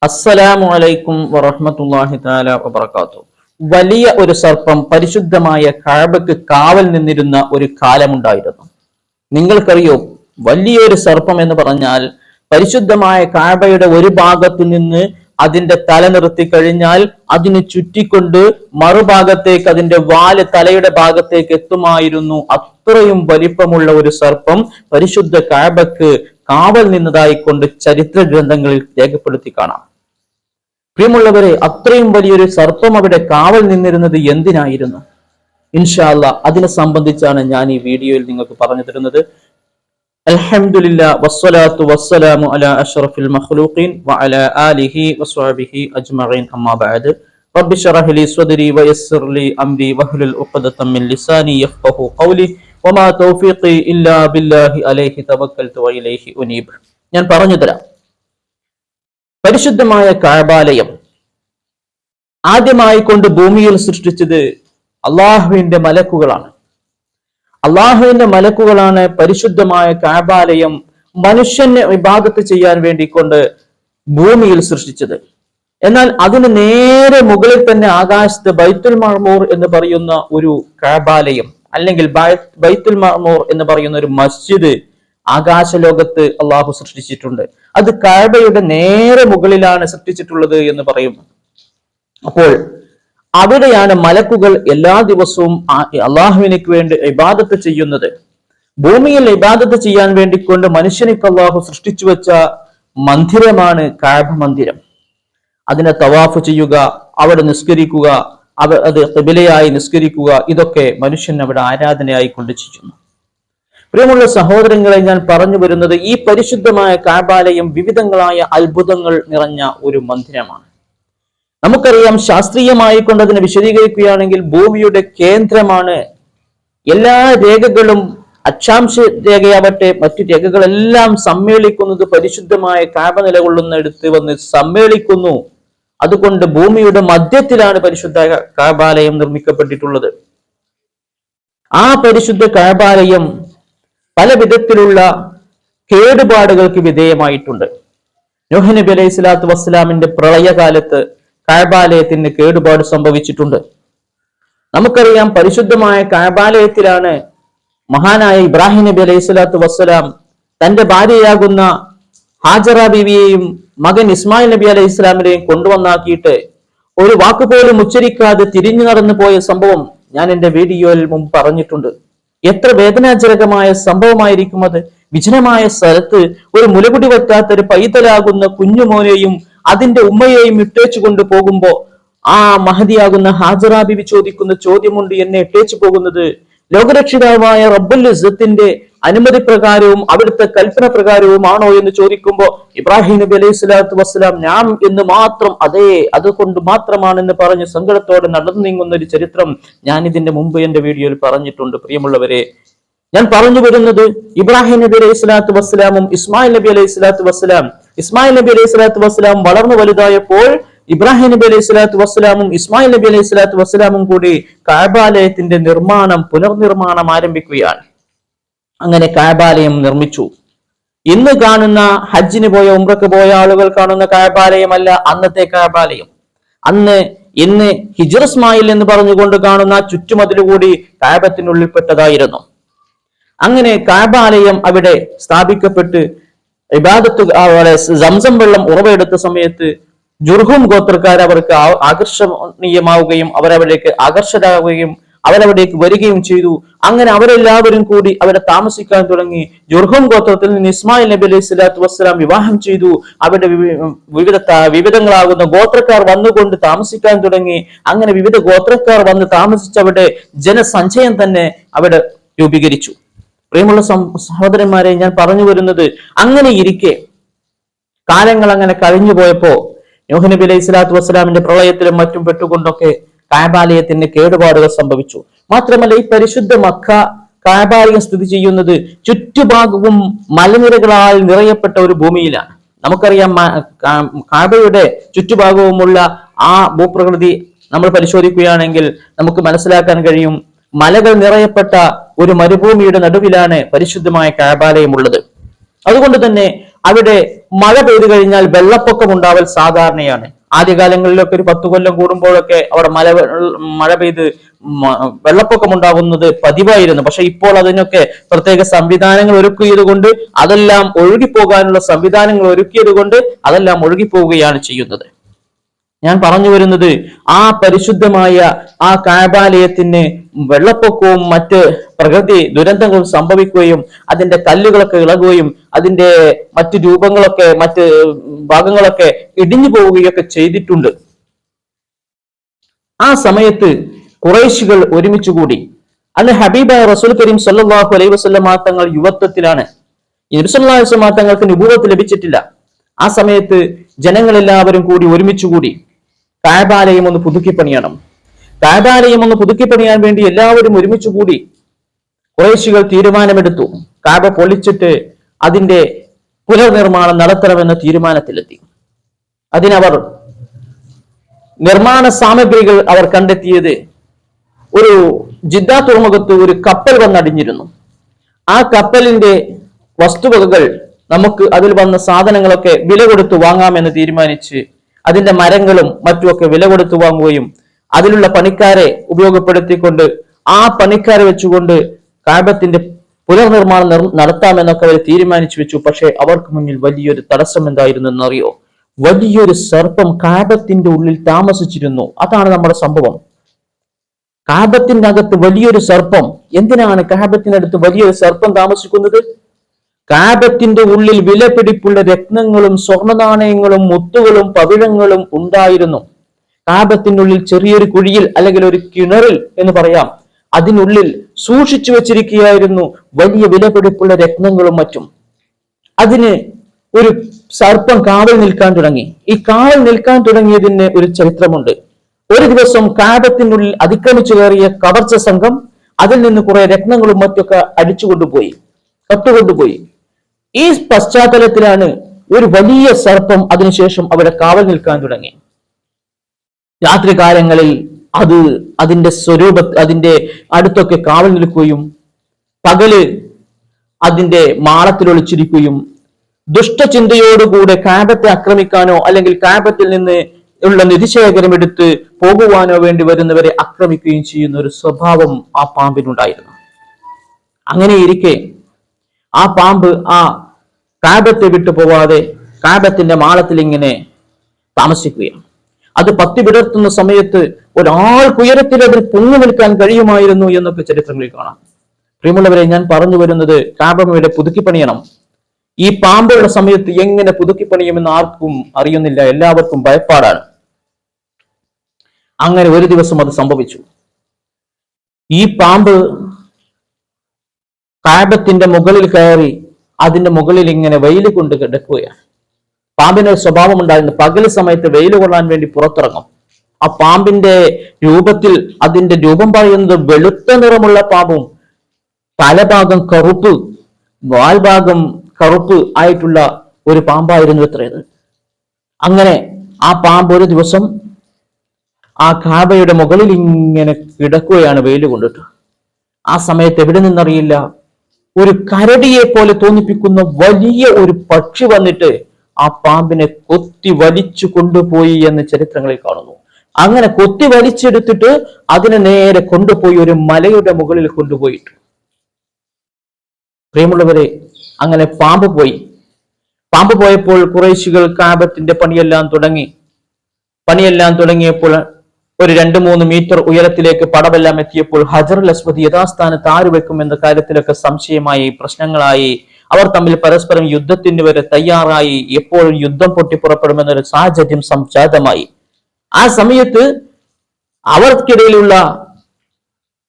അസ്സലാമു അലൈക്കും വറഹ്മത്തുള്ളാഹി തആല വബറകാതുഹു. വലിയ ഒരു സർപ്പം പരിശുദ്ധമായ കഅബയ്ക്ക് കാവൽ നിന്നിരുന്ന ഒരു കാലമുണ്ടായിരുന്നു. നിങ്ങൾക്കറിയോ, വലിയൊരു സർപ്പം എന്ന് പറഞ്ഞാൽ പരിശുദ്ധമായ കഅബയുടെ ഒരു ഭാഗത്തു നിന്ന് അതിന്റെ തല നിർത്തി കഴിഞ്ഞാൽ അതിന് ചുറ്റിക്കൊണ്ട് മറുഭാഗത്തേക്ക് അതിന്റെ വാല് തലയുടെ ഭാഗത്തേക്ക് എത്തുമായിരുന്നു. അത്രയും വലിപ്പമുള്ള ഒരു സർപ്പം പരിശുദ്ധ കഅബയ്ക്ക് കാവൽ നിന്നതായിക്കൊണ്ട് ചരിത്ര ഗ്രന്ഥങ്ങളിൽ രേഖപ്പെടുത്തി കാണാം. പ്രിയമുള്ളവരെ, അത്രയും വലിയൊരു സർപ്പം അവിടെ കാവൽ നിന്നിരുന്നത് എന്തിനായിരുന്നു? ഇൻഷാ അല്ലാഹ് അതിനെ സംബന്ധിച്ചാണ് ഞാൻ ഈ വീഡിയോയിൽ നിങ്ങൾക്ക് പറഞ്ഞു തരുന്നത്. അൽഹംദുലില്ലാ വസ്സലാത്തു വസ്സലാമു അലാ അഷ്റഫിൽ മഖ്ലൂഖീൻ വഅലാ ആലിഹി വസ്വഹ്ബിഹി അജ്മഈൻ. അമ്മാ ബഅദ്. റബ്ബി ശ്റഹ് ലി സ്വദ്രി വയസ്സിർ ലി അംരി വഹ്ലുൽ ഉഖ്ദതം മിൻ ലിസാനി യഫ്ഖഹു ഖൗലി വമാ തൗഫീഖി ഇല്ലാ ബില്ലാഹി അലൈഹി തവക്കൽതു വഇലൈഹി ഉനീബ്. ഞാൻ പറഞ്ഞു തരാം. പരിശുദ്ധമായ കഅബാലയം ആദ്യമായി കൊണ്ട് ഭൂമിയിൽ സൃഷ്ടിച്ചത് അള്ളാഹുവിന്റെ മലക്കുകളാണ്. അള്ളാഹുവിന്റെ മലക്കുകളാണ് പരിശുദ്ധമായ കഅബാലയം മനുഷ്യനെ ഇബാദത്ത് ചെയ്യാൻ വേണ്ടി കൊണ്ട് ഭൂമിയിൽ സൃഷ്ടിച്ചത്. എന്നാൽ അതിന് നേരെ മുകളിൽ തന്നെ ആകാശത്ത് ബൈത്തുൽ മഅ്മൂർ എന്ന് പറയുന്ന ഒരു കഅബാലയം അല്ലെങ്കിൽ ബൈത്തുൽ മഅ്മൂർ എന്ന് പറയുന്ന ഒരു മസ്ജിദ് ആകാശലോകത്ത് അള്ളാഹു സൃഷ്ടിച്ചിട്ടുണ്ട്. അത് കഅബയുടെ നേരെ മുകളിലാണ് സൃഷ്ടിച്ചിട്ടുള്ളത് എന്ന് പറയുന്നു. അപ്പോൾ അവിടെയാണ് മലക്കുകൾ എല്ലാ ദിവസവും അള്ളാഹുവിനേക്ക് വേണ്ടി ഇബാദത്ത് ചെയ്യുന്നത്. ഭൂമിയിൽ ഇബാദത്ത് ചെയ്യാൻ വേണ്ടിക്കൊണ്ട് മനുഷ്യനിക്ക് അള്ളാഹു സൃഷ്ടിച്ചു വെച്ച മന്ദിരമാണ് കഅബ മന്ദിരം. അതിനെ തവാഫ് ചെയ്യുക, അവിടെ നിസ്കരിക്കുക, അത് ഖിബലയായി നിസ്കരിക്കുക, ഇതൊക്കെ മനുഷ്യൻ അവിടെ ആരാധനയായി കൊണ്ട് ചെയ്യുന്നു. പ്രിയമുള്ള സഹോദരങ്ങളെ, ഞാൻ പറഞ്ഞു വരുന്നത് ഈ പരിശുദ്ധമായ കഅബാലയം വിവിധങ്ങളായ അത്ഭുതങ്ങൾ നിറഞ്ഞ ഒരു മന്ദിരമാണ്. നമുക്കറിയാം, ശാസ്ത്രീയമായി കൊണ്ട് അതിനെ വിശദീകരിക്കുകയാണെങ്കിൽ ഭൂമിയുടെ കേന്ദ്രമാണ്. എല്ലാ രേഖകളും, അക്ഷാംശ രേഖയാവട്ടെ മറ്റു രേഖകളെല്ലാം സമ്മേളിക്കുന്നത് പരിശുദ്ധമായ കഅബ നിലകൊള്ളുന്നിടത്ത് വന്ന് സമ്മേളിക്കുന്നു. അതുകൊണ്ട് ഭൂമിയുടെ മധ്യത്തിലാണ് പരിശുദ്ധ കഅബാലയം നിർമ്മിക്കപ്പെട്ടിട്ടുള്ളത്. ആ പരിശുദ്ധ കഅബാലയം പല വിധത്തിലുള്ള കേടുപാടുകൾക്ക് വിധേയമായിട്ടുണ്ട്. നൂഹ് നബി അലൈഹി സ്വലാത്തു വസ്സലാമിന്റെ പ്രളയകാലത്ത് കഅബാലയത്തിന് കേടുപാട് സംഭവിച്ചിട്ടുണ്ട്. നമുക്കറിയാം, പരിശുദ്ധമായ കഅബാലയത്തിലാണ് മഹാനായ ഇബ്രാഹിം നബി അലൈഹി സ്വലാത്തു വസ്സലാം തന്റെ ഭാര്യയാകുന്ന ഹാജറ ബീവിയെയും മകൻ ഇസ്മായിൽ നബി അലൈഹി ഇസ്ലാമിനെയും കൊണ്ടുവന്നാക്കിയിട്ട് ഒരു വാക്കുപോലും ഉച്ചരിക്കാതെ തിരിഞ്ഞു നടന്നു പോയ സംഭവം ഞാൻ എന്റെ വീഡിയോയിൽ മുമ്പ് പറഞ്ഞിട്ടുണ്ട്. എത്ര വേദനാജനകമായ സംഭവമായിരിക്കും അത്. വിജനമായ സ്ഥലത്ത് ഒരു മുലകുടി വറ്റാത്ത ഒരു പൈതലാകുന്ന കുഞ്ഞുമോനെയും അതിന്റെ ഉമ്മയെയും ഇട്ടേച്ചു കൊണ്ട് പോകുമ്പോ ആ മഹദിയാകുന്ന ഹാജറ ബിബി ചോദിക്കുന്ന ചോദ്യമുണ്ട്, എന്നെ ഇട്ടേച്ചു പോകുന്നത് ലോകരക്ഷിതാവായ റബ്ബുൽ ഇസ്സത്തിന്റെ അനുമതി പ്രകാരവും അവിടുത്തെ കൽപ്പന പ്രകാരവുമാണോ എന്ന് ചോദിക്കുമ്പോ ഇബ്രാഹിം നബി അലൈഹി സ്വലാത്തു വസ്സലാം ഞാൻ എന്ന് മാത്രം, അതേ അതുകൊണ്ട് മാത്രമാണെന്ന് പറഞ്ഞ് സങ്കടത്തോടെ നടന്നു നീങ്ങുന്ന ഒരു ചരിത്രം ഞാൻ ഇതിന്റെ മുമ്പ് എന്റെ വീഡിയോയിൽ പറഞ്ഞിട്ടുണ്ട്. പ്രിയമുള്ളവരെ, ഞാൻ പറഞ്ഞു വരുന്നത് ഇബ്രാഹിം നബി അലൈഹി സ്വലാത്തു വസ്സലാമും ഇസ്മായിൽ നബി അലൈഹി സ്വലാത്തു വസ്സലാം വളർന്നു വലുതായപ്പോൾ ഇബ്രാഹിം നബി അലൈഹി സ്വലാത്തു വസ്സലാമും ഇസ്മായിൽ നബി അലൈഹി സ്വലാത്തു വസ്സലാമും കൂടി കഅബാലയത്തിന്റെ പുനർനിർമ്മാണം ആരംഭിക്കുകയാണ്. അങ്ങനെ കഅബാലയം നിർമ്മിച്ചു. ഇന്ന് കാണുന്ന ഹജ്ജിന് പോയ ഉംറക്ക് പോയ ആളുകൾ കാണുന്ന കഅബാലയമല്ല അന്നത്തെ കഅബാലയം. ഇന്ന് ഹിജ്ർ ഇസ്മായിൽ എന്ന് പറഞ്ഞുകൊണ്ട് കാണുന്ന ചുറ്റുമതിലുകൂടി കഅബത്തിനുള്ളിൽപ്പെട്ടതായിരുന്നു. അങ്ങനെ കഅബാലയം അവിടെ സ്ഥാപിക്കപ്പെട്ട് ഇബാദത്ത് സംസം വെള്ളം ഉറവെടുത്ത സമയത്ത് ജുർഹും ഗോത്രക്കാർ അവർക്ക് ആകർഷണീയമാവുകയും അവരവിടേക്ക് ആകർഷകരാകുകയും അവരവിടേക്ക് വരികയും ചെയ്തു. അങ്ങനെ അവരെല്ലാവരും കൂടി അവിടെ താമസിക്കാൻ തുടങ്ങി. ജുർഹും ഗോത്രത്തിൽ നിന്ന് ഇസ്മായിൽ നബി അലൈഹി സ്വലാത്തു വസ്സലാം വിവാഹം ചെയ്തു. അവിടെ വിവിധങ്ങളാകുന്ന ഗോത്രക്കാർ വന്നുകൊണ്ട് താമസിക്കാൻ തുടങ്ങി. അങ്ങനെ വിവിധ ഗോത്രക്കാർ വന്ന് താമസിച്ചവിടെ ജനസഞ്ചയം തന്നെ അവിടെ രൂപീകരിച്ചു. പ്രിയമുള്ള സഹോദരന്മാരെ, ഞാൻ പറഞ്ഞു വരുന്നത്, അങ്ങനെ ഇരിക്കെ കാലങ്ങൾ അങ്ങനെ കഴിഞ്ഞു പോയപ്പോ നൂഹ് നബി അലൈഹി സ്വലാത്തു വസ്സലാമിന്റെ പ്രളയത്തിലും മറ്റും പെട്ടുകൊണ്ടൊക്കെ കഅബാലയത്തിന് കേടുപാടുകൾ സംഭവിച്ചു. മാത്രമല്ല, ഈ പരിശുദ്ധ മക്ക കഅബാലയം സ്ഥിതി ചെയ്യുന്നത് ചുറ്റുഭാഗവും മലനിരകളാൽ നിറയപ്പെട്ട ഒരു ഭൂമിയിലാണ്. നമുക്കറിയാം, കഅബയുടെ ചുറ്റുഭാഗവുമുള്ള ആ ഭൂപ്രകൃതി നമ്മൾ പരിശോധിക്കുകയാണെങ്കിൽ നമുക്ക് മനസ്സിലാക്കാൻ കഴിയും. മലകൾ നിറയപ്പെട്ട ഒരു മരുഭൂമിയുടെ നടുവിലാണ് പരിശുദ്ധമായ കഅബാലയം ഉള്ളത്. അതുകൊണ്ട് തന്നെ അവിടെ മഴ പെയ്തു കഴിഞ്ഞാൽ വെള്ളപ്പൊക്കം ഉണ്ടാവൽ സാധാരണയാണ്. ആദ്യകാലങ്ങളിലൊക്കെ ഒരു 10 കൊല്ലം കൂടുമ്പോഴൊക്കെ അവിടെ മഴ പെയ്ത് വെള്ളപ്പൊക്കം ഉണ്ടാകുന്നത് പതിവായിരുന്നു. പക്ഷെ ഇപ്പോൾ അതിനൊക്കെ പ്രത്യേക സംവിധാനങ്ങൾ ഒരുക്കിയത് കൊണ്ട് അതെല്ലാം ഒഴുകിപ്പോകാനുള്ള സംവിധാനങ്ങൾ ഒരുക്കിയത് കൊണ്ട് അതെല്ലാം ഒഴുകിപ്പോവുകയാണ് ചെയ്യുന്നത്. ഞാൻ പറഞ്ഞു വരുന്നത്, ആ പരിശുദ്ധമായ ആ കഅബാലയത്തിന് വെള്ളപ്പൊക്കവും മറ്റ് പ്രകൃതി ദുരന്തങ്ങളും സംഭവിക്കുകയും അതിന്റെ കല്ലുകളൊക്കെ ഇളകുകയും അതിന്റെ മറ്റു രൂപങ്ങളൊക്കെ മറ്റ് ഭാഗങ്ങളൊക്കെ ഇടിഞ്ഞു പോവുകയൊക്കെ ചെയ്തിട്ടുണ്ട്. ആ സമയത്ത് ഖുറൈശികൾ ഒരുമിച്ച് കൂടി. അന്ന് ഹബീബായ റസൂൽ കരീം സല്ലല്ലാഹു അലൈഹി വസല്ലം തങ്ങൾ യുവത്വത്തിലാണ്. നബി സല്ലല്ലാഹു അലൈഹി വസല്ലം തങ്ങൾക്ക് നുബുവത്ത് ലഭിച്ചിട്ടില്ല. ആ സമയത്ത് ജനങ്ങളെല്ലാവരും കൂടി ഒരുമിച്ച് കൂടി കഅബാലയം ഒന്ന് പുതുക്കി പണിയണം. കഅബാലയം ഒന്ന് പുതുക്കി പണിയാൻ വേണ്ടി എല്ലാവരും ഒരുമിച്ച് കൂടി. ഖുറൈശികൾ തീരുമാനമെടുത്തു, കഅബ പൊളിച്ചിട്ട് അതിന്റെ പുനർനിർമ്മാണം നടത്തണമെന്ന തീരുമാനത്തിലെത്തി. അതിനവർ നിർമ്മാണ സാമഗ്രികൾ അവർ കണ്ടെത്തിയത് ഒരു ജിദ്ദ തുറമുഖത്ത് ഒരു കപ്പൽ വന്നടിഞ്ഞിരുന്നു. ആ കപ്പലിന്റെ വസ്തുവകകൾ നമുക്ക് അതിൽ വന്ന സാധനങ്ങളൊക്കെ വില കൊടുത്ത് വാങ്ങാമെന്ന് തീരുമാനിച്ച് അതിന്റെ മരങ്ങളും മറ്റുമൊക്കെ വില കൊടുത്ത് വാങ്ങുകയും അതിലുള്ള പണിക്കാരെ ഉപയോഗപ്പെടുത്തിക്കൊണ്ട് ആ പണിക്കാരെ വെച്ചുകൊണ്ട് കഅബത്തിന്റെ പുനർനിർമ്മാണം നടത്താമെന്നൊക്കെ അവർ തീരുമാനിച്ചു വെച്ചു. പക്ഷെ അവർക്ക് മുന്നിൽ വലിയൊരു തടസ്സം എന്തായിരുന്നു എന്നറിയോ? വലിയൊരു സർപ്പം കഅബത്തിന്റെ ഉള്ളിൽ താമസിച്ചിരുന്നു. അതാണ് നമ്മുടെ സംഭവം. കഅബത്തിന്റെ അകത്ത് വലിയൊരു സർപ്പം. എന്തിനാണ് കഅബത്തിനടുത്ത് വലിയൊരു സർപ്പം താമസിക്കുന്നത്? കഅബത്തിന്റെ ഉള്ളിൽ വിലപിടിപ്പുള്ള രത്നങ്ങളും സ്വർണ്ണ നാണയങ്ങളും മുത്തുകളും പവിഴങ്ങളും ഉണ്ടായിരുന്നു. കഅബത്തിനുള്ളിൽ ചെറിയൊരു കുഴിയിൽ അല്ലെങ്കിൽ ഒരു കിണറിൽ എന്ന് പറയാം, അതിനുള്ളിൽ സൂക്ഷിച്ചു വെച്ചിരിക്കുകയായിരുന്നു വലിയ വിലപിടിപ്പുള്ള രത്നങ്ങളും മറ്റും. അതിന് ഒരു സർപ്പം കാവൽ നിൽക്കാൻ തുടങ്ങി. ഈ കാവൽ നിൽക്കാൻ തുടങ്ങിയതിന് ഒരു ചരിത്രമുണ്ട്. ഒരു ദിവസം കഅബത്തിനുള്ളിൽ അതിക്രമിച്ചു കയറിയ കവർച്ച സംഘം അതിൽ നിന്ന് കുറെ രത്നങ്ങളും മറ്റൊക്കെ അടിച്ചുകൊണ്ടുപോയി, കട്ടുകൊണ്ടുപോയി. ഈ പശ്ചാത്തലത്തിലാണ് ഒരു വലിയ സർപ്പം അതിനുശേഷം അവിടെ കാവൽ നിൽക്കാൻ തുടങ്ങി. രാത്രികാലങ്ങളിൽ അത് അതിന്റെ അടുത്തൊക്കെ കാവൽ നിൽക്കുകയും പകല് അതിന്റെ മാളത്തിൽ ഒളിച്ചിരിക്കുകയും ദുഷ്ടചിന്തയോടുകൂടെ കഅബത്തെ ആക്രമിക്കാനോ അല്ലെങ്കിൽ കഅബത്തിൽ നിന്ന് ഉള്ള നിധിശേഖരം എടുത്ത് പോകുവാനോ വേണ്ടി വരുന്നവരെ ആക്രമിക്കുകയും ചെയ്യുന്ന ഒരു സ്വഭാവം ആ പാമ്പിനുണ്ടായിരുന്നു. അങ്ങനെയിരിക്കെ ആ പാമ്പ് ആ കഅബത്തെ വിട്ടു പോവാതെ കഅബത്തിന്റെ മാളത്തിൽ ഇങ്ങനെ താമസിക്കുകയാണ്. അത് പത്തി വിടർത്തുന്ന സമയത്ത് ഒരാൾക്കുയരത്തിൽ അതിൽ പൊങ്ങി നിൽക്കാൻ കഴിയുമായിരുന്നു എന്നൊക്കെ ചരിത്രങ്ങളിൽ കാണാം. പ്രിയമുള്ളവരെ, ഞാൻ പറഞ്ഞു വരുന്നത് കഅബയുടെ പുതുക്കി പണിയണം. ഈ പാമ്പുള്ള സമയത്ത് എങ്ങനെ പുതുക്കി പണിയുമെന്ന് ആർക്കും അറിയുന്നില്ല, എല്ലാവർക്കും ഭയപ്പാടാണ്. അങ്ങനെ ഒരു ദിവസം അത് സംഭവിച്ചു. ഈ പാമ്പ് കഅബത്തിന്റെ മുകളിൽ കയറി അതിന്റെ മുകളിൽ ഇങ്ങനെ വെയിൽ കൊണ്ട് കിടക്കുകയാണ്. പാമ്പിന് ഒരു സ്വഭാവം ഉണ്ടായിരുന്നു, പകൽ സമയത്ത് വെയിൽ കൊള്ളാൻ വേണ്ടി പുറത്തിറങ്ങും. ആ പാമ്പിന്റെ രൂപത്തിൽ അതിന്റെ രൂപം പറയുന്നത് വെളുത്ത നിറമുള്ള പാമ്പും തലഭാഗം കറുപ്പ് വാൽഭാഗം കറുപ്പ് ആയിട്ടുള്ള ഒരു പാമ്പായിരുന്നു എത്രയത്. അങ്ങനെ ആ പാമ്പ് ഒരു ദിവസം ആ കഅബയുടെ മുകളിൽ ഇങ്ങനെ കിടക്കുകയാണ് വെയിൽ കൊണ്ടിട്ട്. ആ സമയത്ത് എവിടെ നിന്നറിയില്ല ഒരു കരടിയെ പോലെ തോന്നിപ്പിക്കുന്ന വലിയ ഒരു പക്ഷി വന്നിട്ട് ആ പാമ്പിനെ കൊത്തി വലിച്ചു കൊണ്ടുപോയി എന്ന് ചരിത്രങ്ങളിൽ കാണുന്നു. അങ്ങനെ കൊത്തി വലിച്ചെടുത്തിട്ട് അതിനെ നേരെ കൊണ്ടുപോയി ഒരു മലയുടെ മുകളിൽ കൊണ്ടുപോയിട്ടു. പ്രിയമുള്ളവരെ, അങ്ങനെ പാമ്പ് പോയപ്പോൾ ഖുറൈശികൾ കഅബത്തിന്റെ പണിയെല്ലാം തുടങ്ങിയപ്പോൾ ഒരു 2-3 മീറ്റർ ഉയരത്തിലേക്ക് പടവെല്ലാം എത്തിയപ്പോൾ ഹജറുൽ അസ്വദ് യഥാസ്ഥാനത്ത് ആര് വെക്കും എന്ന കാര്യത്തിലൊക്കെ സംശയമായി, പ്രശ്നങ്ങളായി. അവർ തമ്മിൽ പരസ്പരം യുദ്ധത്തിന് വരെ തയ്യാറായി. എപ്പോഴും യുദ്ധം പൊട്ടിപ്പുറപ്പെടുമെന്നൊരു സാഹചര്യം സംജാതമായി. ആ സമയത്ത് അവർക്കിടയിലുള്ള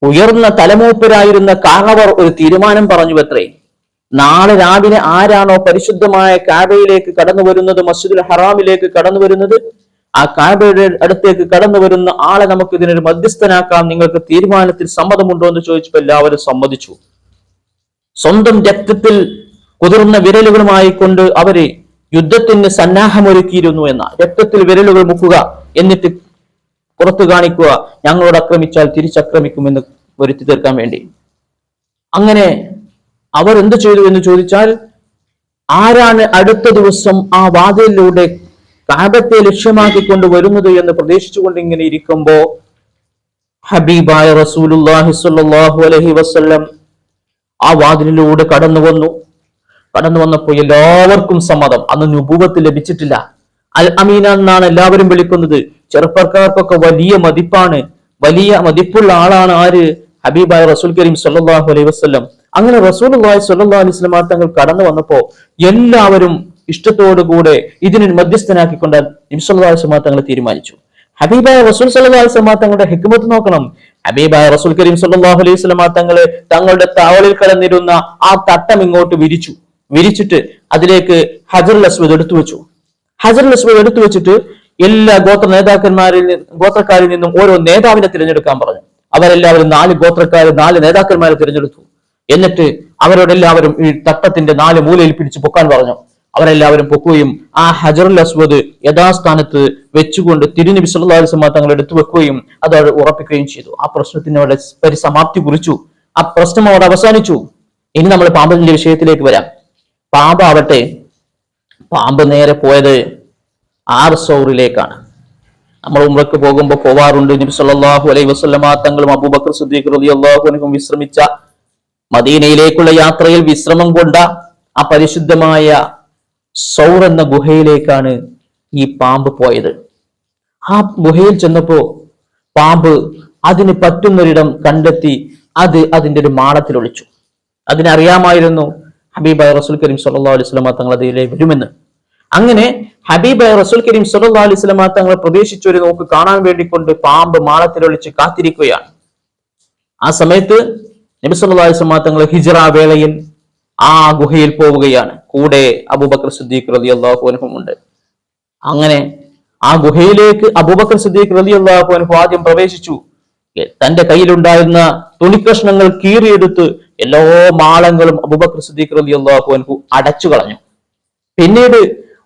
ഉയർന്ന തലമൂപ്പരായിരുന്ന കാഹവർ ഒരു തീരുമാനം പറഞ്ഞു അത്രേ. നാളെ രാവിലെ ആരാണോ പരിശുദ്ധമായ കഅബയിലേക്ക് കടന്നു വരുന്നത്, മസ്ജിദുൽ ഹറാമിലേക്ക് കടന്നു വരുന്നത്, ആ കഅബയുടെ അടുത്തേക്ക് കടന്നു വരുന്ന ആളെ നമുക്ക് ഇതിനൊരു മധ്യസ്ഥനാക്കാം, നിങ്ങൾക്ക് തീരുമാനത്തിൽ സമ്മതമുണ്ടോ എന്ന് ചോദിച്ചപ്പോൾ എല്ലാവരും സമ്മതിച്ചു. സ്വന്തം രക്തത്തിൽ കുതിർന്ന വിരലുകളുമായി കൊണ്ട് അവര് യുദ്ധത്തിന് സന്നാഹമൊരുക്കിയിരുന്നു എന്ന രക്തത്തിൽ വിരലുകൾ മുക്കുക, എന്നിട്ട് പുറത്തു കാണിക്കുക, ഞങ്ങളോട് ആക്രമിച്ചാൽ തിരിച്ചാക്രമിക്കുമെന്ന് വരുത്തി തീർക്കാൻ വേണ്ടി. അങ്ങനെ അവർ എന്ത് ചെയ്തു എന്ന് ചോദിച്ചാൽ ആരാണ് അടുത്ത ദിവസം ആ വാതിലിലൂടെ കഅബത്തെ ലക്ഷ്യമാക്കിക്കൊണ്ട് വരുന്നത് എന്ന് പ്രതീക്ഷിച്ചുകൊണ്ട് ഇങ്ങനെ ഇരിക്കുമ്പോ ഹബീബായ റസൂലുള്ളാഹി സ്വല്ലല്ലാഹു അലൈഹി വസല്ലം ആ വാതിലിലൂടെ കടന്നു വന്നപ്പോൾ എല്ലാവർക്കും സമ്മതം. അന്ന് നുബുവത്ത് ലഭിച്ചിട്ടില്ല. അൽ അമീന എന്നാണ് എല്ലാവരും വിളിക്കുന്നത്. ചെറുപ്പക്കാർക്കൊക്കെ വലിയ മതിപ്പാണ്, വലിയ മതിപ്പുള്ള ആളാണ് ആര്? ഹബീബായ റസൂൽ കരീം സ്വല്ലല്ലാഹു അലൈഹി വസല്ലം. അങ്ങനെ റസൂലുള്ളാഹി സ്വല്ലല്ലാഹു അലൈഹി വസല്ലം തങ്ങൾ കടന്നു വന്നപ്പോ എല്ലാവരും ഇഷ്ടത്തോടുകൂടെ ഇതിന് മധ്യസ്ഥനാക്കിക്കൊണ്ട് നബി സല്ലല്ലാഹു അലൈഹി വസല്ലം തങ്ങൾ തീരുമാനിച്ചു. ഹബീബായ റസൂൽ സല്ലല്ലാഹു അലൈഹി വസല്ലം തങ്ങളുടെ ഹിക്മത്ത് നോക്കണം. ഹബീബായ റസൂൽ കരീം സല്ലല്ലാഹു അലൈഹി വസല്ലം തങ്ങള് തങ്ങളുടെ താവളിൽ കിടന്നിരുന്ന ആ തട്ടം ഇങ്ങോട്ട് വിരിച്ചിട്ട് അതിലേക്ക് ഹജറുൽ അസ്വദ് എടുത്തു വെച്ചു. ഹജറുൽ അസ്വദ് എടുത്തു വെച്ചിട്ട് എല്ലാ ഗോത്രക്കാരിൽ നിന്നും ഓരോ നേതാവിനെ തിരഞ്ഞെടുക്കാൻ പറഞ്ഞു. അവരെല്ലാവരും 4 നേതാക്കന്മാരെ തിരഞ്ഞെടുത്തു. എന്നിട്ട് അവരോടെല്ലാവരും ഈ തട്ടത്തിന്റെ 4 മൂലയിൽ പിടിച്ച് പൊക്കാൻ പറഞ്ഞു. അവരെല്ലാവരും പൊക്കുകയും ആ ഹജറുൽ അസ്വദ് യഥാസ്ഥാനത്ത് വെച്ചുകൊണ്ട് തിരുനബി സല്ലല്ലാഹു അലൈഹി വസല്ലം തങ്ങൾ എടുത്തു വെക്കുകയും അത് ഉറപ്പിക്കുകയും ചെയ്തു. ആ പ്രശ്നത്തിനോട് പരിസമാപ്തി കുറിച്ചു. ആ പ്രശ്നം അവിടെ അവസാനിച്ചു. ഇനി നമ്മൾ പാമ്പിന്റെ വിഷയത്തിലേക്ക് വരാം. പാമ്പ് നേരെ പോയത് ആർസൗറിലേക്കാണ്. നമ്മൾ ഉംറയ്ക്ക് പോകുമ്പോൾ പോവാറുണ്ട്. നബി സല്ലല്ലാഹു അലൈഹി വസല്ലം തങ്ങളും അബൂബക്കർ സിദ്ദീഖ് റളിയല്ലാഹു അൻഹു വിശ്രമിച്ച മദീനയിലേക്കുള്ള യാത്രയിൽ വിശ്രമം കൊണ്ട ആ പരിശുദ്ധമായ സൗർ എന്ന ഗുഹയിലേക്കാണ് ഈ പാമ്പ് പോയത്. ആ ഗുഹയിൽ ചെന്നപ്പോ പാമ്പ് അതിന് പറ്റുന്നൊരിടം കണ്ടെത്തി അതിന്റെ ഒരു മാളത്തിൽ ഒളിച്ചു. അതിനറിയാമായിരുന്നു ഹബീബായ റസൂൽ കരീം സല്ലല്ലാഹു അലൈഹി വസല്ലം തങ്ങൾ അതിലെ വരുമെന്ന്. അങ്ങനെ ഹബീബായ റസൂൽ കരീം സല്ലല്ലാഹു അലൈഹി വസല്ലം തങ്ങൾ പ്രവേശിച്ചൊരു നോക്ക് കാണാൻ വേണ്ടിക്കൊണ്ട് പാമ്പ് മാളത്തിൽ ഒളിച്ച് കാത്തിരിക്കുകയാണ്. ആ സമയത്ത് നബി സല്ലല്ലാഹു അലൈഹി വസല്ലം തങ്ങൾ ഹിജ്റ വേളയിൽ ആ ഗുഹയിൽ പോവുകയാണ്. കൂടെ അബൂബക്കർ സിദ്ദീഖ് റളിയല്ലാഹു അൻഹു ഉണ്ട്. അങ്ങനെ ആ ഗുഹയിലേക്ക് അബൂബക്കർ സിദ്ദീഖ് റളിയല്ലാഹു അൻഹു ആദ്യം പ്രവേശിച്ചു. തന്റെ കയ്യിലുണ്ടായിരുന്ന തുണിക്കഷ്ണങ്ങൾ കീറിയെടുത്ത് എല്ലാ മാളങ്ങളും അബൂബക്കർ സിദ്ദീഖ് റളിയല്ലാഹു അൻഹു അടച്ചു കളഞ്ഞു. പിന്നീട്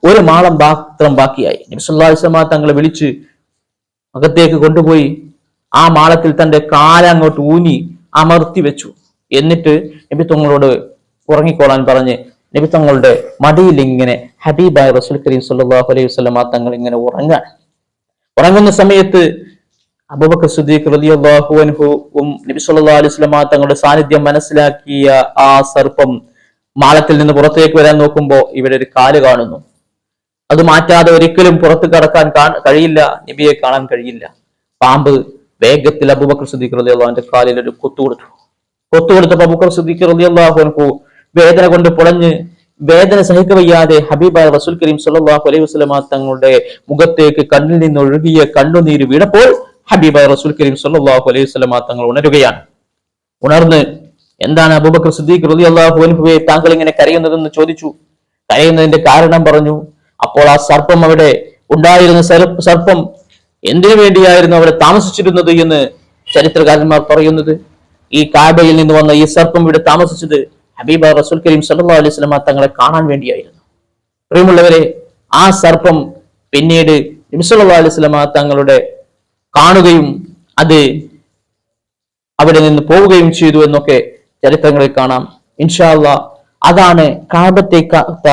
ഒരു മാളം മാത്രം ബാക്കിയായി. നബി സല്ലല്ലാഹു അലൈഹി വസല്ലം തങ്ങളെ വിളിച്ച് അകത്തേക്ക് കൊണ്ടുപോയി ആ മാളത്തിൽ തന്റെ കാലങ്ങോട്ട് ഊന്നി അമർത്തി വെച്ചു. എന്നിട്ട് നബി തങ്ങളോട് ഉറങ്ങിക്കോളാൻ പറഞ്ഞ് നബി തങ്ങളുടെ മടിയിൽ ഇങ്ങനെ ഹബീബായ റസൂൽ കരീം സല്ലല്ലാഹു അലൈഹി വസല്ലം തങ്ങൾ ഇങ്ങനെ ഉറങ്ങുന്ന സമയത്ത് അബൂബക്കർ സിദ്ദീഖ് റളിയല്ലാഹു അൻഹുവും നബി സല്ലല്ലാഹു അലൈഹി വസല്ലം തങ്ങളുടെ സാന്നിധ്യം മനസ്സിലാക്കിയ ആ സർപ്പം മാളത്തിൽ നിന്ന് പുറത്തേക്ക് വരാൻ നോക്കുമ്പോൾ ഇവിടെ ഒരു കാല് കാണുന്നു. അത് മാറ്റാതെ ഒരിക്കലും പുറത്ത് കടക്കാൻ കഴിയില്ല, നബിയെ കാണാൻ കഴിയില്ല. പാമ്പ് വേഗത്തിൽ അബൂബക്കർ സിദ്ദീഖ് റളിയല്ലാഹു അൻഹുവിന്റെ കാലിൽ ഒരു കൊത്തു കൊടുത്തപ്പോൾ അബൂബക്കർ സിദ്ദീഖ് റളിയല്ലാഹു അൻഹു വേദന കൊണ്ട് പൊളഞ്ഞ് വേദന സഹിക്കവയ്യാതെ ഹബീബായ റസൂൽ കരീം സല്ലല്ലാഹു അലൈഹി വസല്ലം തങ്ങളുടെ മുഖത്തേക്ക് കണ്ണിൽ നിന്ന് ഒഴുകിയ കണ്ണുനീര് വീണപ്പോൾ ഹബീബായ റസൂൽ കരീം സല്ലല്ലാഹു അലൈഹി വസല്ലം തങ്ങൾ ഉണരുകയാണ്. ഉണർന്ന് എന്താണ് അബൂബക്കർ സിദ്ദീഖ് റളിയല്ലാഹു അൻഹുവേ താങ്കൾ ഇങ്ങനെ കരയുന്നതെന്ന് ചോദിച്ചു. കരയുന്നതിന്റെ കാരണം പറഞ്ഞു. അപ്പോൾ ആ സർപ്പം അവിടെ ഉണ്ടായിരുന്ന സർപ്പം എന്തിനു വേണ്ടിയായിരുന്നു അവിടെ താമസിച്ചിരുന്നത് എന്ന് ചരിത്രകാരന്മാർ പറയുന്നത്, ഈ കാബയിൽ നിന്ന് വന്ന ഈ സർപ്പം ഇവിടെ താമസിച്ചത് ഹബീബായ റസൂൽ കരീം സല്ലല്ലാഹു അലൈഹി വസല്ലം തങ്ങളെ കാണാൻ വേണ്ടിയായിരുന്നു. പ്രിയമുള്ളവരെ, ആ സർപ്പം പിന്നീട് നബി സല്ലല്ലാഹു അലൈഹി വസല്ലം തങ്ങളുടെ കാണുകയും അത് അവിടെ നിന്ന് പോവുകയും ചെയ്തു എന്നൊക്കെ ചരിത്രങ്ങളിൽ കാണാം. ഇൻഷാ അല്ലാഹ് അതാണ് കാബത്തെ കാത്ത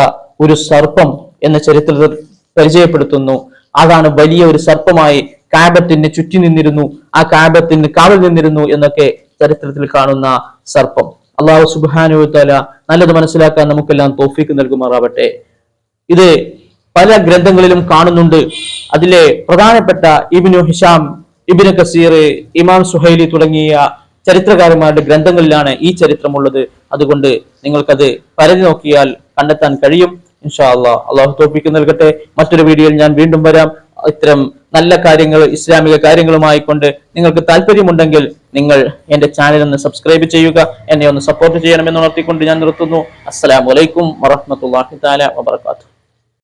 ഒരു സർപ്പം എന്ന് ചരിത്രത്തിൽ പരിചയപ്പെടുത്തുന്നു. അതാണ് വലിയ ഒരു സർപ്പമായി കാബത്തിന് ചുറ്റി നിന്നിരുന്നു, ആ കാബത്തിന് കാവൽ നിന്നിരുന്നു എന്നൊക്കെ ചരിത്രത്തിൽ കാണുന്ന സർപ്പം. അല്ലാഹു സുബ്ഹാനഹു വ തആല നല്ലത് മനസ്സിലാക്കാൻ നമുക്കെല്ലാം തൗഫീഖ് നൽകുമാറാവട്ടെ. ഇത് പല ഗ്രന്ഥങ്ങളിലും കാണുന്നുണ്ട്. അതിലെ പ്രധാനപ്പെട്ട ഇബ്നു ഹിഷാം, ഇബ്നു കസീർ, ഇമാം സുഹൈലി തുടങ്ങിയ ചരിത്രകാരന്മാരുടെ ഗ്രന്ഥങ്ങളിലാണ് ഈ ചരിത്രമുള്ളത്. അതുകൊണ്ട് നിങ്ങൾക്കത് പരതി നോക്കിയാൽ കണ്ടെത്താൻ കഴിയും. ഇൻഷാ അല്ലാഹ്. അല്ലാഹു തൗഫീഖ് നൽകട്ടെ. മറ്റൊരു വീഡിയോയിൽ ഞാൻ വീണ്ടും വരാം. ഇത്തരം നല്ല കാര്യങ്ങൾ, ഇസ്ലാമിക കാര്യങ്ങളുമായി കൊണ്ട് നിങ്ങൾക്ക് താല്പര്യമുണ്ടെങ്കിൽ നിങ്ങൾ എന്റെ ചാനൽ ഒന്ന് സബ്സ്ക്രൈബ് ചെയ്യുക, എന്നെ ഒന്ന് സപ്പോർട്ട് ചെയ്യണമെന്ന് ഉണർത്തിക്കൊണ്ട് ഞാൻ നിർത്തുന്നു. അസ്സലാമു അലൈക്കും വറഹ്മത്തുള്ളാഹി തആല വബറകാതുഹു.